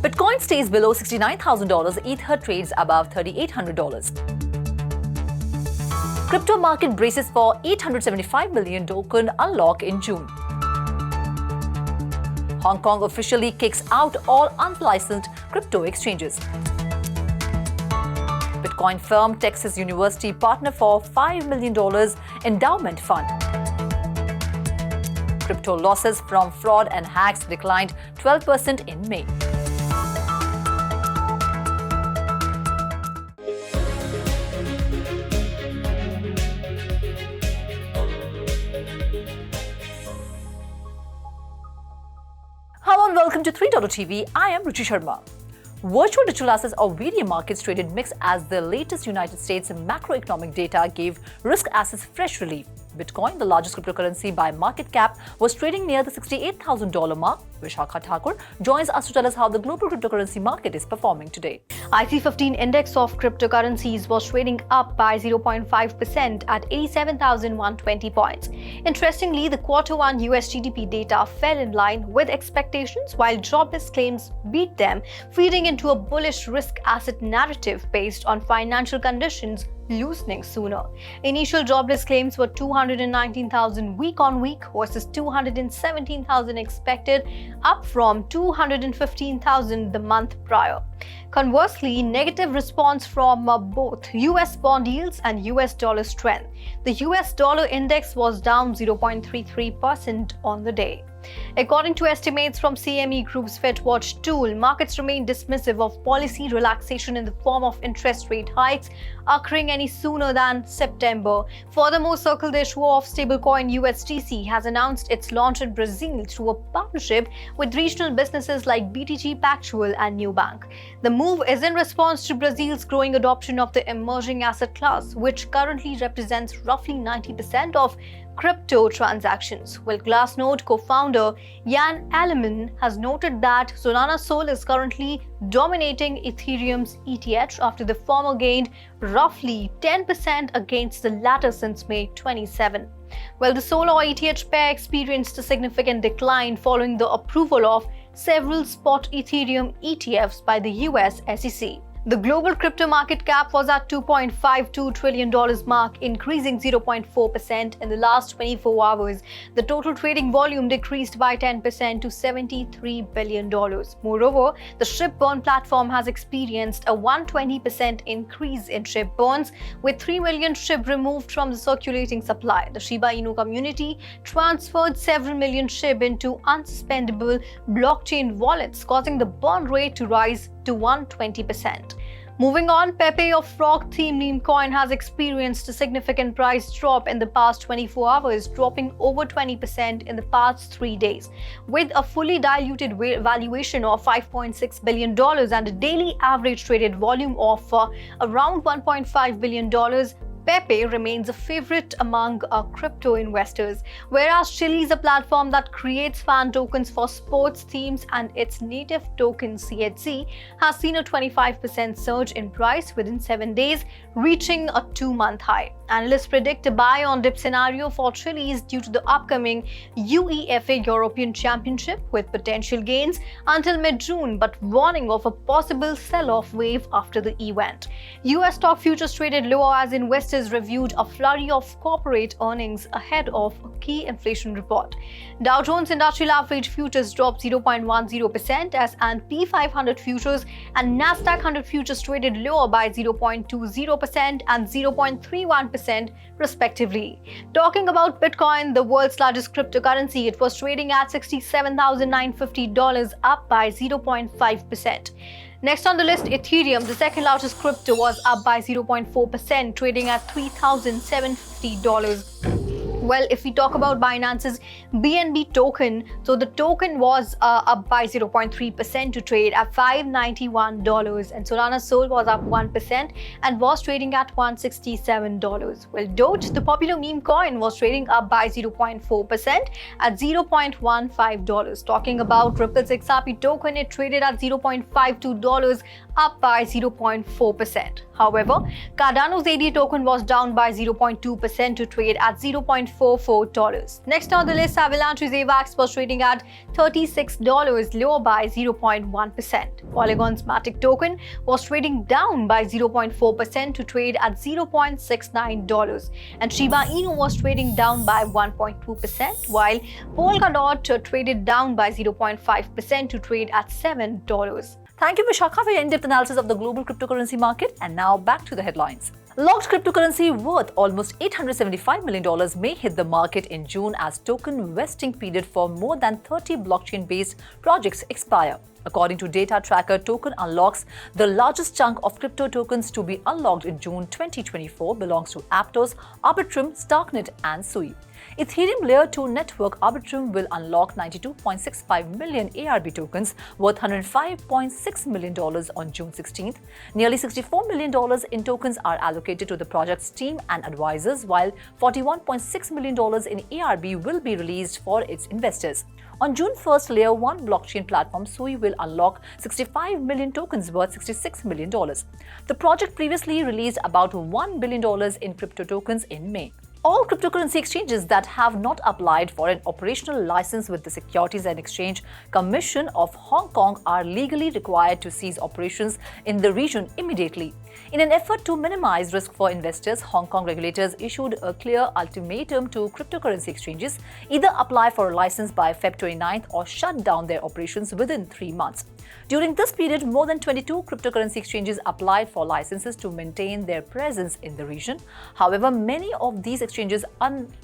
Bitcoin stays below $69,000, Ether trades above $3,800. Crypto market braces for 875 million token unlock in June. Hong Kong officially kicks out all unlicensed crypto exchanges. Bitcoin firm Texas University partner for $5 million endowment fund. Crypto losses from fraud and hacks declined 12% in May. Hello and welcome to 3.TV. I am Ruchi Sharma. Virtual digital assets or VDA markets traded mixed as the latest United States macroeconomic data gave risk assets fresh relief. Bitcoin, the largest cryptocurrency by market cap, was trading near the $68,000 mark. Vishakha Thakur joins us to tell us how the global cryptocurrency market is performing today. IC15 index of cryptocurrencies was trading up by 0.5% at 87,120 points. Interestingly, the Q1 US GDP data fell in line with expectations while jobless claims beat them, feeding into a bullish risk asset narrative based on financial conditions loosening sooner. Initial jobless claims were 219,000 week on week versus 217,000 expected, up from 215,000 the month prior. Conversely, negative response from both US bond yields and US dollar strength. The US dollar index was down 0.33% on the day. According to estimates from CME Group's FedWatch tool, markets remain dismissive of policy relaxation in the form of interest rate hikes occurring any sooner than September. Furthermore, Circle, the issuer of stablecoin USDC, has announced its launch in Brazil through a partnership with regional businesses like BTG Pactual and Nubank. The move is in response to Brazil's growing adoption of the emerging asset class, which currently represents roughly 90% of crypto transactions. While Glassnode co-founder Jan Alleman has noted that Solana Sol is currently dominating Ethereum's ETH after the former gained roughly 10% against the latter since May 27. Well, the Sol or ETH pair experienced a significant decline following the approval of several spot Ethereum ETFs by the US SEC. The global crypto market cap was at $2.52 trillion mark, increasing 0.4% in the last 24 hours. The total trading volume decreased by 10% to $73 billion. Moreover, the SHIB burn platform has experienced a 120% increase in SHIB burns, with 3 million SHIB removed from the circulating supply. The Shiba Inu community transferred several million SHIB into unsuspendable blockchain wallets, causing the burn rate to rise to 120%. Moving on, Pepe, a frog-themed meme coin, has experienced a significant price drop in the past 24 hours, dropping over 20% in the past 3 days. With a fully diluted valuation of $5.6 billion and a daily average traded volume of around $1.5 billion, Pepe remains a favorite among crypto investors, whereas Chili is a platform that creates fan tokens for sports themes, and its native token CHZ has seen a 25% surge in price within 7 days, reaching a 2-month high. Analysts predict a buy on dip scenario for Chili's due to the upcoming UEFA European Championship, with potential gains until mid-June, but warning of a possible sell-off wave after the event. US stock futures traded lower as investors reviewed a flurry of corporate earnings ahead of a key inflation report. Dow Jones Industrial Average futures dropped 0.10% as S&P 500 futures and Nasdaq 100 futures traded lower by 0.20% and 0.31% respectively. Talking about Bitcoin, the world's largest cryptocurrency, it was trading at $67,950, up by 0.5%. Next on the list, Ethereum, the second largest crypto, was up by 0.4%, trading at $3,750. Well, if we talk about Binance's BNB token, so the token was up by 0.3% to trade at $591, and Solana Sol was up 1% and was trading at $167. Well, Doge, the popular meme coin, was trading up by 0.4% at $0.15. Talking about Ripple's XRP token, it traded at $0.52, up by 0.4%. However, Cardano's AD token was down by 0.2% to trade at $0.5 $0.44. Next on the list, Avalanche's AVAX was trading at $36, lower by 0.1%. Polygon's Matic token was trading down by 0.4% to trade at $0.69, and Shiba Inu was trading down by 1.2%, while Polkadot traded down by 0.5% to trade at $7. Thank you, Vishakha, for your in-depth analysis of the global cryptocurrency market. And now back to the headlines. Locked cryptocurrency worth almost $875 million may hit the market in June as token vesting period for more than 30 blockchain-based projects expire. According to data tracker Token Unlocks, the largest chunk of crypto tokens to be unlocked in June 2024 belongs to Aptos, Arbitrum, Starknet and Sui. Ethereum Layer 2 network Arbitrum will unlock 92.65 million ARB tokens worth $105.6 million on June 16th. Nearly $64 million in tokens are allocated to the project's team and advisors, while $41.6 million in ARB will be released for its investors. On June 1st, Layer 1 blockchain platform Sui will unlock 65 million tokens worth $66 million. The project previously released about $1 billion in crypto tokens in May. All cryptocurrency exchanges that have not applied for an operational license with the Securities and Exchange Commission of Hong Kong are legally required to cease operations in the region immediately. In an effort to minimize risk for investors, Hong Kong regulators issued a clear ultimatum to cryptocurrency exchanges: either apply for a license by Feb 29th or shut down their operations within 3 months. During this period, more than 22 cryptocurrency exchanges applied for licenses to maintain their presence in the region. However, many of these exchanges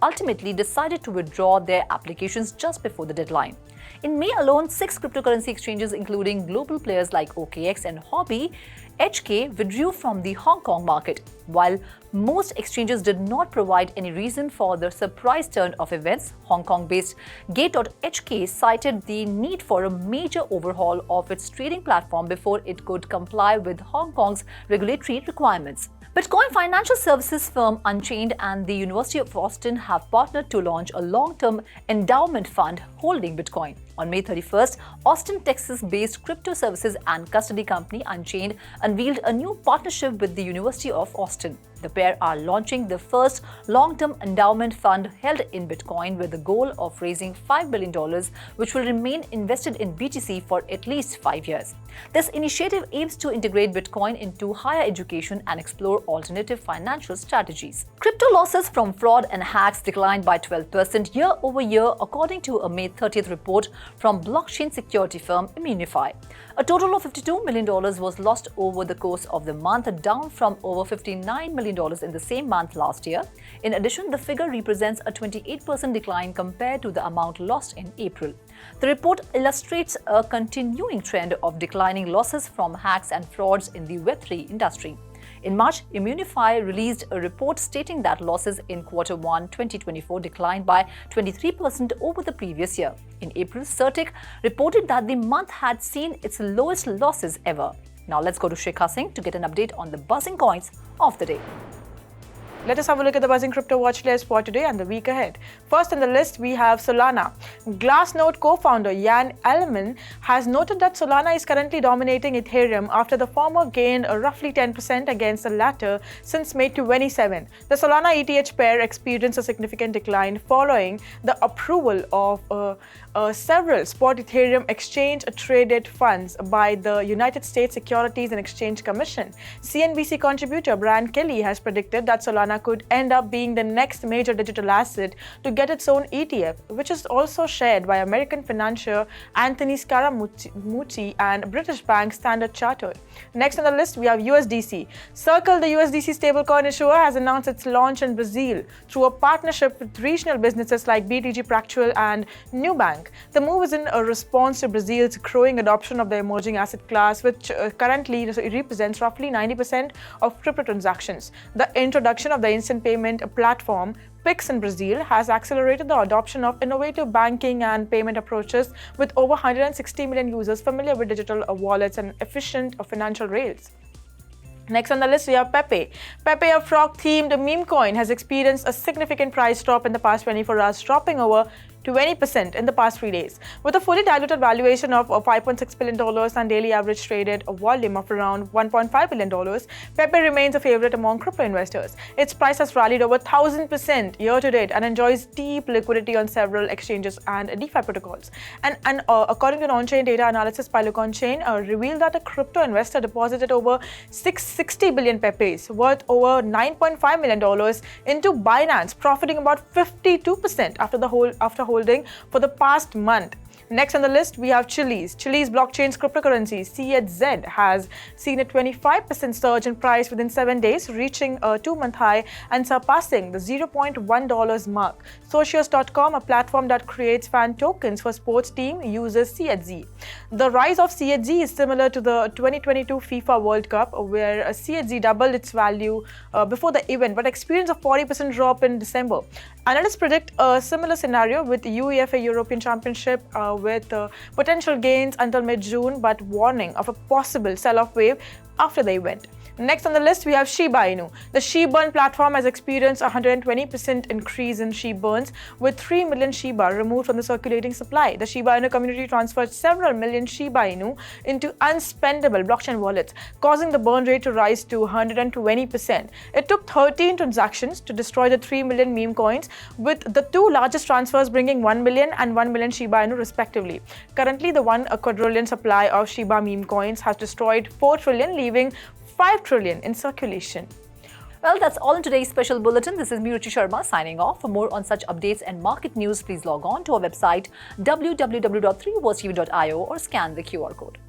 ultimately decided to withdraw their applications just before the deadline. In May alone, 6 cryptocurrency exchanges, including global players like OKX and Hobby HK, withdrew from the Hong Kong market. While most exchanges did not provide any reason for the surprise turn of events, Hong Kong-based Gate.HK cited the need for a major overhaul of its trading platform before it could comply with Hong Kong's regulatory requirements. Bitcoin financial services firm Unchained and the University of Austin have partnered to launch a long-term endowment fund holding Bitcoin. On May 31st, Austin, Texas-based crypto services and custody company Unchained unveiled a new partnership with the University of Austin. The pair are launching the first long-term endowment fund held in Bitcoin with the goal of raising $5 billion, which will remain invested in BTC for at least 5 years. This initiative aims to integrate Bitcoin into higher education and explore alternative financial strategies. Crypto losses from fraud and hacks declined by 12% year over year, according to a May 30th report from blockchain security firm Immunify. A total of $52 million was lost over the course of the month, down from over $59 million in the same month last year. In addition, the figure represents a 28% decline compared to the amount lost in April. The report illustrates a continuing trend of declining losses from hacks and frauds in the Web3 industry. In March, Immunify released a report stating that losses in Q1 2024 declined by 23% over the previous year. In April, Certic reported that the month had seen its lowest losses ever. Now let's go to Shikha Singh to get an update on the buzzing coins of the day. Let us have a look at the buzzing crypto watch list for today and the week ahead. First on the list, we have Solana. Glassnode co-founder Jan Elleman has noted that Solana is currently dominating Ethereum after the former gained roughly 10% against the latter since May 27. The Solana ETH pair experienced a significant decline following the approval of several spot Ethereum exchange-traded funds by the United States Securities and Exchange Commission. CNBC contributor Brian Kelly has predicted that Solana could end up being the next major digital asset to get its own ETF, which is also shared by American financier Anthony Scaramucci and British bank Standard Chartered. Next on the list, we have USDC. Circle, the USDC stablecoin issuer, has announced its launch in Brazil through a partnership with regional businesses like BTG Pactual and Nubank. The move is in a response to Brazil's growing adoption of the emerging asset class, which currently represents roughly 90% of crypto transactions. The introduction of the instant payment platform Pix in Brazil has accelerated the adoption of innovative banking and payment approaches, with over 160 million users familiar with digital wallets and efficient financial rails. Next on the list, we have Pepe. Pepe, a frog-themed meme coin, has experienced a significant price drop in the past 24 hours, dropping over 20% in the past 3 days. With a fully diluted valuation of $5.6 billion and daily average traded volume of around $1.5 billion, Pepe remains a favorite among crypto investors. Its price has rallied over 1,000% year to date and enjoys deep liquidity on several exchanges and DeFi protocols. And according to on-chain data analysis by LookOnChain, revealed that a crypto investor deposited over 660 billion Pepes, worth over $9.5 million, into Binance, profiting about 52% after holding for the past month. Next on the list, we have Chiliz. Chiliz blockchain's cryptocurrency, CHZ, has seen a 25% surge in price within 7 days, reaching a 2-month high and surpassing the $0.1 mark. Socios.com, a platform that creates fan tokens for sports team, uses CHZ. The rise of CHZ is similar to the 2022 FIFA World Cup, where CHZ doubled its value before the event but experienced a 40% drop in December. Analysts predict a similar scenario with UEFA European Championship, with potential gains until mid-June, but warning of a possible sell-off wave after the event. Next on the list, we have Shiba Inu. The Shiburn platform has experienced a 120% increase in Shiburns, with 3 million Shiba removed from the circulating supply. The Shiba Inu community transferred several million Shiba Inu into unspendable blockchain wallets, causing the burn rate to rise to 120%. It took 13 transactions to destroy the 3 million meme coins, with the two largest transfers bringing 1 million and 1 million Shiba Inu respectively. Currently, the 1 quadrillion supply of Shiba meme coins has destroyed 4 trillion, leaving 5 trillion in circulation. Well, that's all in today's special bulletin. This is me, Ruchi Sharma, signing off. For more on such updates and market news, please log on to our website www.3watchtv.io or scan the QR code.